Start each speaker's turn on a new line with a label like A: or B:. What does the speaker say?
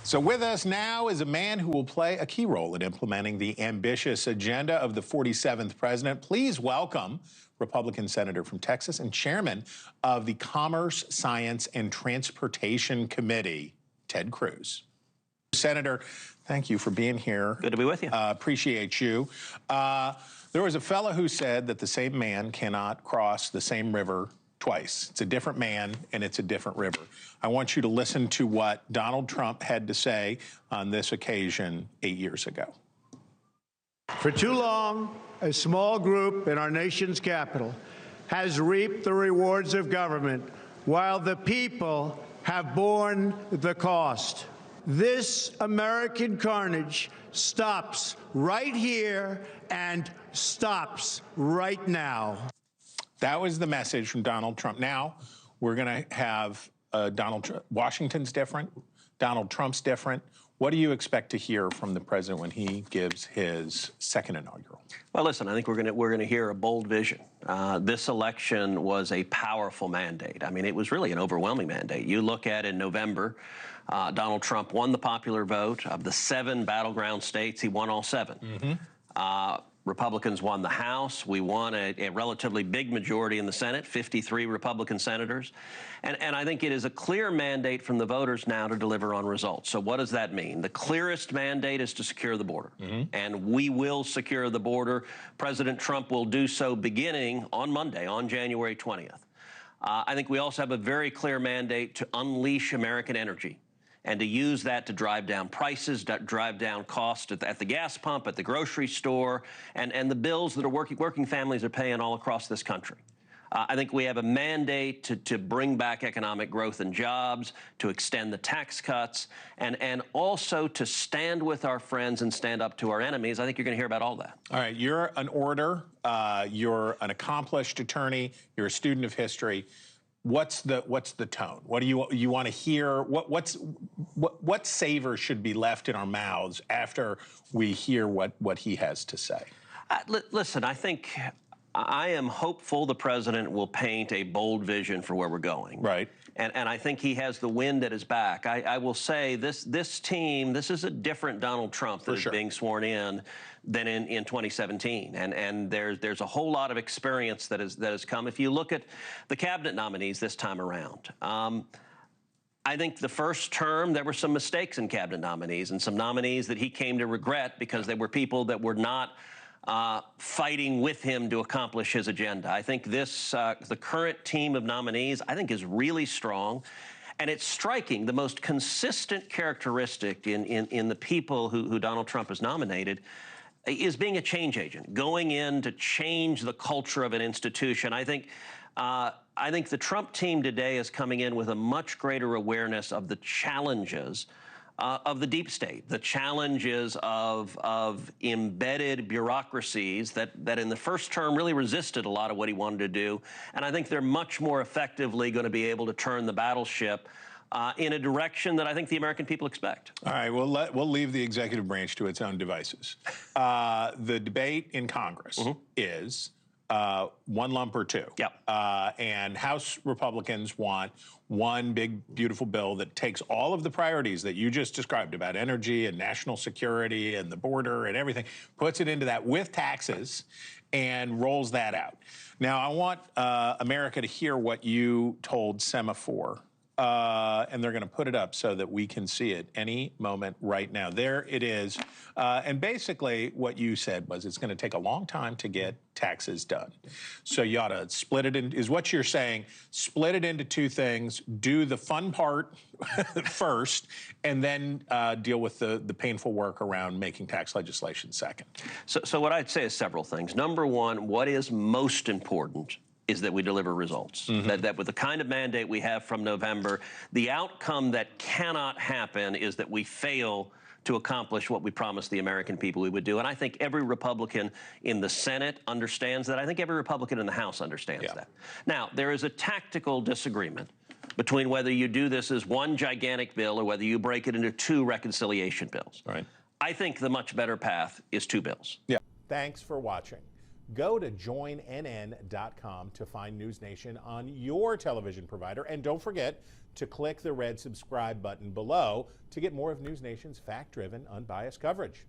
A: So with us now is a man who will play a key role in implementing the ambitious agenda of the 47th president. Please welcome Republican Senator from Texas and Chairman of the Commerce, Science, and Transportation Committee, Ted Cruz. Senator, thank you for being here.
B: Good to be with you.
A: Appreciate you. There was a fellow who said that the same man cannot cross the same river twice. It's a different man and it's a different river. I want you to listen to what Donald Trump had to say on this occasion 8 years ago.
C: For too long, a small group in our nation's capital has reaped the rewards of government while the people have borne the cost. This American carnage stops right here and stops right now.
A: That was the message from Donald Trump. Now we're going to have Washington's different, Donald Trump's different. What do you expect to hear from the president when he gives his second inaugural?
B: Well, listen, I think we're going to hear a bold vision. This election was a powerful mandate. I mean, it was really an overwhelming mandate. You look at in November, Donald Trump won the popular vote. Of the 7 battleground states, he won all 7. Mm-hmm. Republicans won the House. We won a relatively big majority in the Senate, 53 Republican senators. And I think it is a clear mandate from the voters now to deliver on results. So what does that mean? The clearest mandate is to secure the border. Mm-hmm. And we will secure the border. President Trump will do so beginning on Monday, on January 20th. I think we also have a very clear mandate to unleash American energy and to use that to drive down prices, drive down costs at the gas pump, at the grocery store, and the bills that working families are paying all across this country. I think we have a mandate to bring back economic growth and jobs, to extend the tax cuts, and also to stand with our friends and stand up to our enemies. I think you're going to hear about all that.
A: All right, you're an orator, you're an accomplished attorney, you're a student of history. What's the tone? What do you want to hear? What savor should be left in our mouths after we hear what he has to say?
B: Listen, I am hopeful the president will paint a bold vision for where we're going. Right. And I think he has the wind at his back. I will say this team, this is a different Donald Trump that is being sworn in than in 2017. And there's a whole lot of experience that has come. If you look at the cabinet nominees this time around, I think the first term, there were some mistakes in cabinet nominees and some nominees that he came to regret because they were people that were not fighting with him to accomplish his agenda. I think the current team of nominees, I think, is really strong. And it's striking, the most consistent characteristic in the people who Donald Trump has nominated is being a change agent, going in to change the culture of an institution. I think the Trump team today is coming in with a much greater awareness of the challenges of the deep state, the challenges of embedded bureaucracies that in the first term really resisted a lot of what he wanted to do. And I think they're much more effectively going to be able to turn the battleship in a direction that I think the American people expect.
A: All right, we'll leave the executive branch to its own devices. The debate in Congress is one lump or two. Yep. And House Republicans want one big, beautiful bill that takes all of the priorities that you just described about energy and national security and the border and everything, puts it into that with taxes and rolls that out. Now, I want America to hear what you told Semaphore. And they're going to put it up so that we can see it any moment right now. There it is. And basically what you said was it's going to take a long time to get taxes done. So you ought to split it in, is what you're saying, split it into two things, do the fun part first, and then deal with the painful work around making tax legislation second.
B: So what I'd say is several things. Number one, what is most important is that we deliver results. Mm-hmm. That with the kind of mandate we have from November, the outcome that cannot happen is that we fail to accomplish what we promised the American people we would do. And I think every Republican in the Senate understands that. I think every Republican in the House understands that. Now, there is a tactical disagreement between whether you do this as one gigantic bill or whether you break it into 2 reconciliation bills. Right. I think the much better path is 2 bills.
A: Yeah. Thanks for watching.
D: Go to joinnn.com to find NewsNation on your television provider. And don't forget to click the red subscribe button below to get more of NewsNation's fact-driven, unbiased coverage.